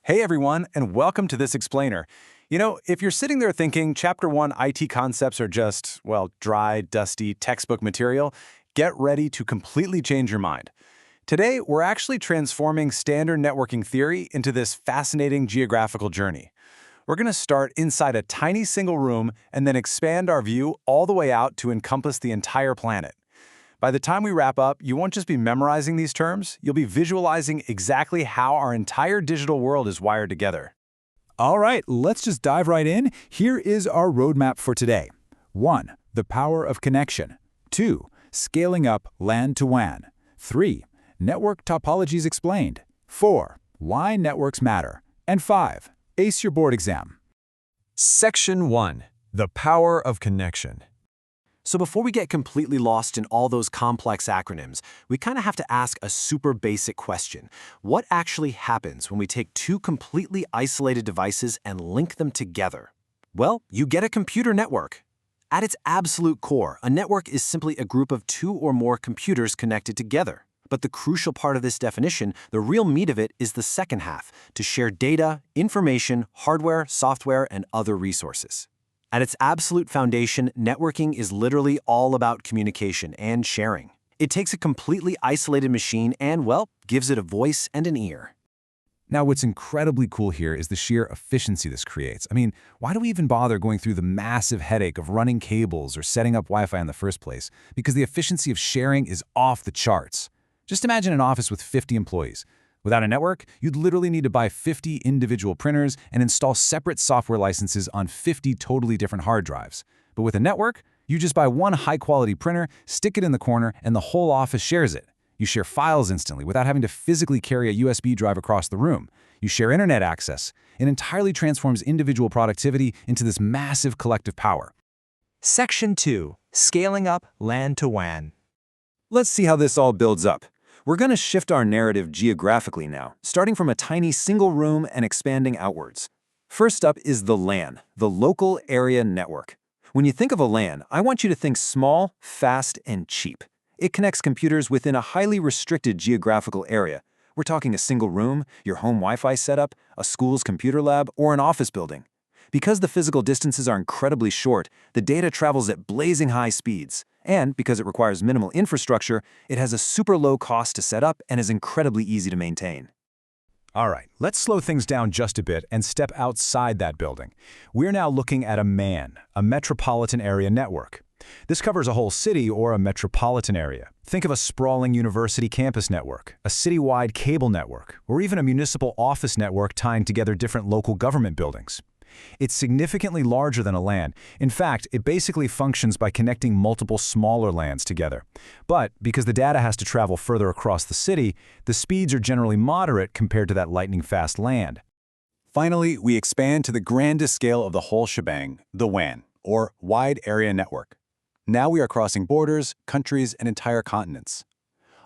Hey everyone, and welcome to this explainer. If you're sitting there thinking Chapter 1 IT concepts are just, well, dry, dusty textbook material, get ready to completely change your mind. Today, we're actually transforming standard networking theory into this fascinating geographical journey. We're going to start inside a tiny single room and then expand our view all the way out to encompass the entire planet. By the time we wrap up, you won't just be memorizing these terms, you'll be visualizing exactly how our entire digital world is wired together. All right, let's just dive right in. Here is our roadmap for today. 1. The power of connection. 2. Scaling up LAN to WAN. 3. Network topologies explained. 4. Why networks matter. And 5. Ace your board exam. Section 1. The power of connection. So before we get completely lost in all those complex acronyms, we kind of have to ask a super basic question. What actually happens when we take two completely isolated devices and link them together? Well, you get a computer network. At its absolute core, a network is simply a group of two or more computers connected together. But the crucial part of this definition, the real meat of it, is the second half, to share data, information, hardware, software, and other resources. At its absolute foundation, networking is literally all about communication and sharing. It takes a completely isolated machine and, well, gives it a voice and an ear. Now, what's incredibly cool here is the sheer efficiency this creates. I mean, why do we even bother going through the massive headache of running cables or setting up Wi-Fi in the first place? Because the efficiency of sharing is off the charts. Just imagine an office with 50 employees. Without a network, you'd literally need to buy 50 individual printers and install separate software licenses on 50 totally different hard drives. But with a network, you just buy one high-quality printer, stick it in the corner, and the whole office shares it. You share files instantly without having to physically carry a USB drive across the room. You share internet access. It entirely transforms individual productivity into this massive collective power. Section 2. Scaling up LAN to WAN. Let's see how this all builds up. We're going to shift our narrative geographically now, starting from a tiny single room and expanding outwards. First up is the LAN, the local area network. When you think of a LAN, I want you to think small, fast, and cheap. It connects computers within a highly restricted geographical area. We're talking a single room, your home Wi-Fi setup, a school's computer lab, or an office building. Because the physical distances are incredibly short, the data travels at blazing high speeds. And because it requires minimal infrastructure, it has a super low cost to set up and is incredibly easy to maintain. All right, let's slow things down just a bit and step outside that building. We're now looking at a MAN, a metropolitan area network. This covers a whole city or a metropolitan area. Think of a sprawling university campus network, a citywide cable network, or even a municipal office network tying together different local government buildings. It's significantly larger than a LAN. In fact, it basically functions by connecting multiple smaller LANs together. But because the data has to travel further across the city, the speeds are generally moderate compared to that lightning-fast LAN. Finally, we expand to the grandest scale of the whole shebang, the WAN, or Wide Area Network. Now we are crossing borders, countries, and entire continents.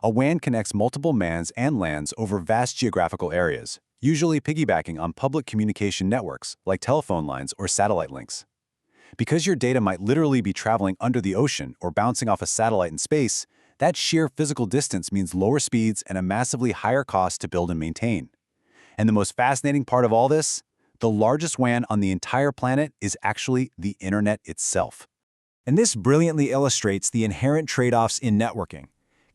A WAN connects multiple MANs and LANs over vast geographical areas, usually piggybacking on public communication networks like telephone lines or satellite links. Because your data might literally be traveling under the ocean or bouncing off a satellite in space, that sheer physical distance means lower speeds and a massively higher cost to build and maintain. And the most fascinating part of all this, the largest WAN on the entire planet is actually the internet itself. And this brilliantly illustrates the inherent trade-offs in networking.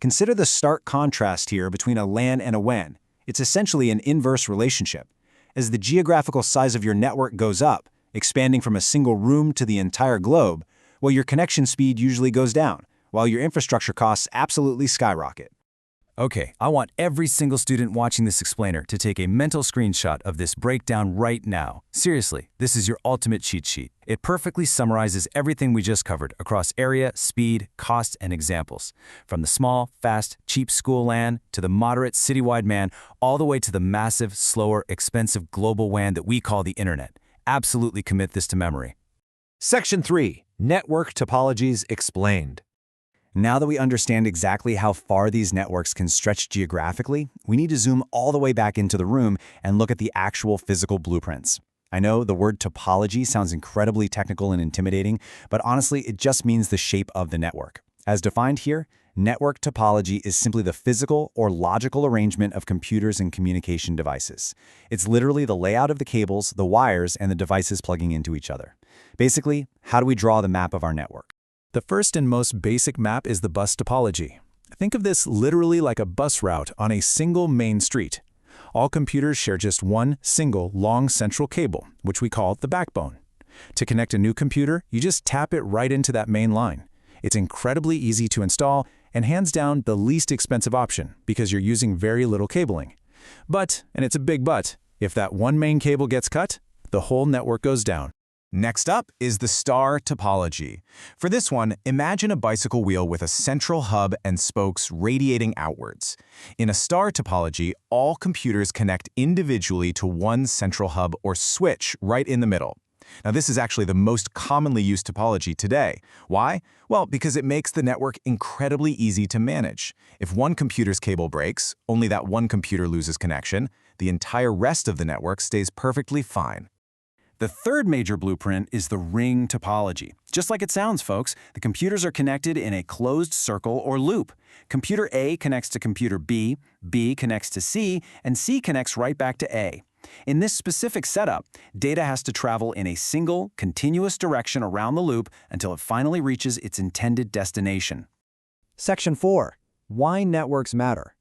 Consider the stark contrast here between a LAN and a WAN. It's essentially an inverse relationship. As the geographical size of your network goes up, expanding from a single room to the entire globe, well, your connection speed usually goes down, while your infrastructure costs absolutely skyrocket. Okay, I want every single student watching this explainer to take a mental screenshot of this breakdown right now. Seriously, this is your ultimate cheat sheet. It perfectly summarizes everything we just covered across area, speed, cost, and examples. From the small, fast, cheap school LAN to the moderate citywide MAN, all the way to the massive, slower, expensive global WAN that we call the internet. Absolutely commit this to memory. Section 3. Network topologies explained. Now that we understand exactly how far these networks can stretch geographically, we need to zoom all the way back into the room and look at the actual physical blueprints. I know the word topology sounds incredibly technical and intimidating, but honestly, it just means the shape of the network. As defined here, Network topology is simply the physical or logical arrangement of computers and communication devices. It's literally the layout of the cables, the wires, and the devices plugging into each other. Basically, how do we draw the map of our network? The first and most basic map is the bus topology. Think of this literally like a bus route on a single main street. All computers share just one single long central cable, which we call the backbone. To connect a new computer, you just tap it right into that main line. It's incredibly easy to install and hands down the least expensive option because you're using very little cabling. But, and it's a big but, if that one main cable gets cut, the whole network goes down. Next up is the star topology. For this one, imagine a bicycle wheel with a central hub and spokes radiating outwards. In a star topology, all computers connect individually to one central hub or switch right in the middle. Now, this is actually the most commonly used topology today. Why? Well, because it makes the network incredibly easy to manage. If one computer's cable breaks, only that one computer loses connection. The entire rest of the network stays perfectly fine. The third major blueprint is the ring topology. Just like it sounds, folks, the computers are connected in a closed circle or loop. Computer A connects to computer B, B connects to C, and C connects right back to A. In this specific setup, data has to travel in a single, continuous direction around the loop until it finally reaches its intended destination. Section 4. Why networks matter.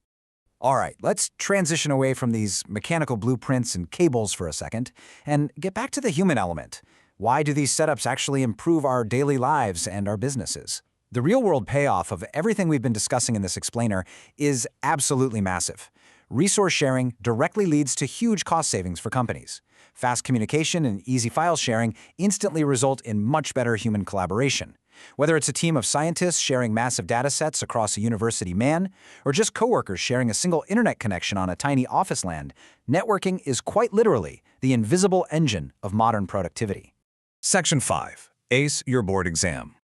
All right, let's transition away from these mechanical blueprints and cables for a second and get back to the human element. Why do these setups actually improve our daily lives and our businesses? The real-world payoff of everything we've been discussing in this explainer is absolutely massive. Resource sharing directly leads to huge cost savings for companies. Fast communication and easy file sharing instantly result in much better human collaboration. Whether it's a team of scientists sharing massive data sets across a university man, or just coworkers sharing a single internet connection on a tiny office land, networking is quite literally the invisible engine of modern productivity. Section 5. Ace your board exam.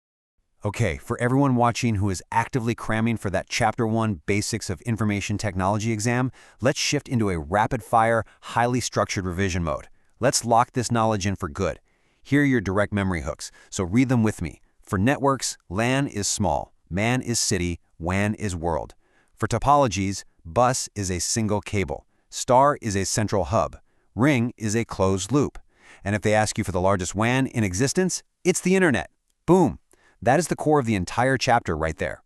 Okay, for everyone watching who is actively cramming for that Chapter 1 Basics of Information Technology exam, let's shift into a rapid-fire, highly structured revision mode. Let's lock this knowledge in for good. Here are your direct memory hooks, so read them with me. For networks, LAN is small, MAN is city, WAN is world. For topologies, bus is a single cable, star is a central hub, ring is a closed loop. And if they ask you for the largest WAN in existence, it's the internet. Boom! That is the core of the entire chapter right there.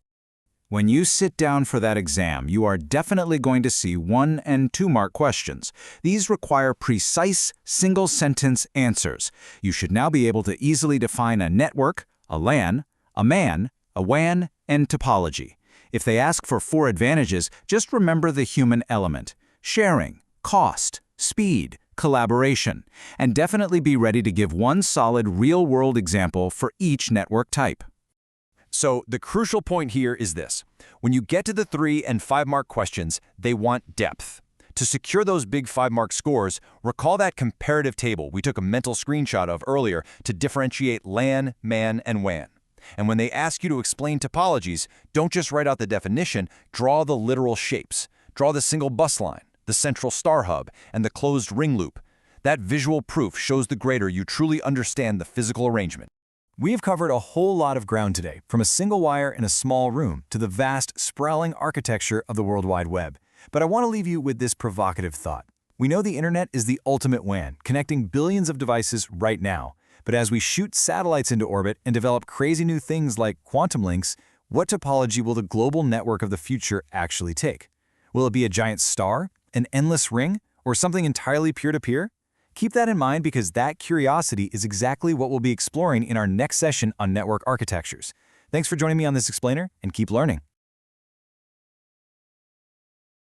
When you sit down for that exam, you are definitely going to see 1- and 2-mark questions. These require precise, single-sentence answers. You should now be able to easily define a network, a LAN, a MAN, a WAN, and topology. If they ask for 4 advantages, just remember the human element: sharing, cost, speed, collaboration, and definitely be ready to give one solid real-world example for each network type. So the crucial point here is this. When you get to the 3- and 5-mark questions, they want depth. To secure those big 5-mark scores, recall that comparative table we took a mental screenshot of earlier to differentiate LAN, MAN, and WAN. And when they ask you to explain topologies, don't just write out the definition, draw the literal shapes. Draw the single bus line, the central star hub, and the closed ring loop. That visual proof shows the grader you truly understand the physical arrangement. We have covered a whole lot of ground today, from a single wire in a small room to the vast, sprawling architecture of the World Wide Web. But I want to leave you with this provocative thought. We know the internet is the ultimate WAN, connecting billions of devices right now. But as we shoot satellites into orbit and develop crazy new things like quantum links, what topology will the global network of the future actually take? Will it be a giant star, an endless ring, or something entirely peer-to-peer? Keep that in mind because that curiosity is exactly what we'll be exploring in our next session on network architectures. Thanks for joining me on this explainer, and keep learning.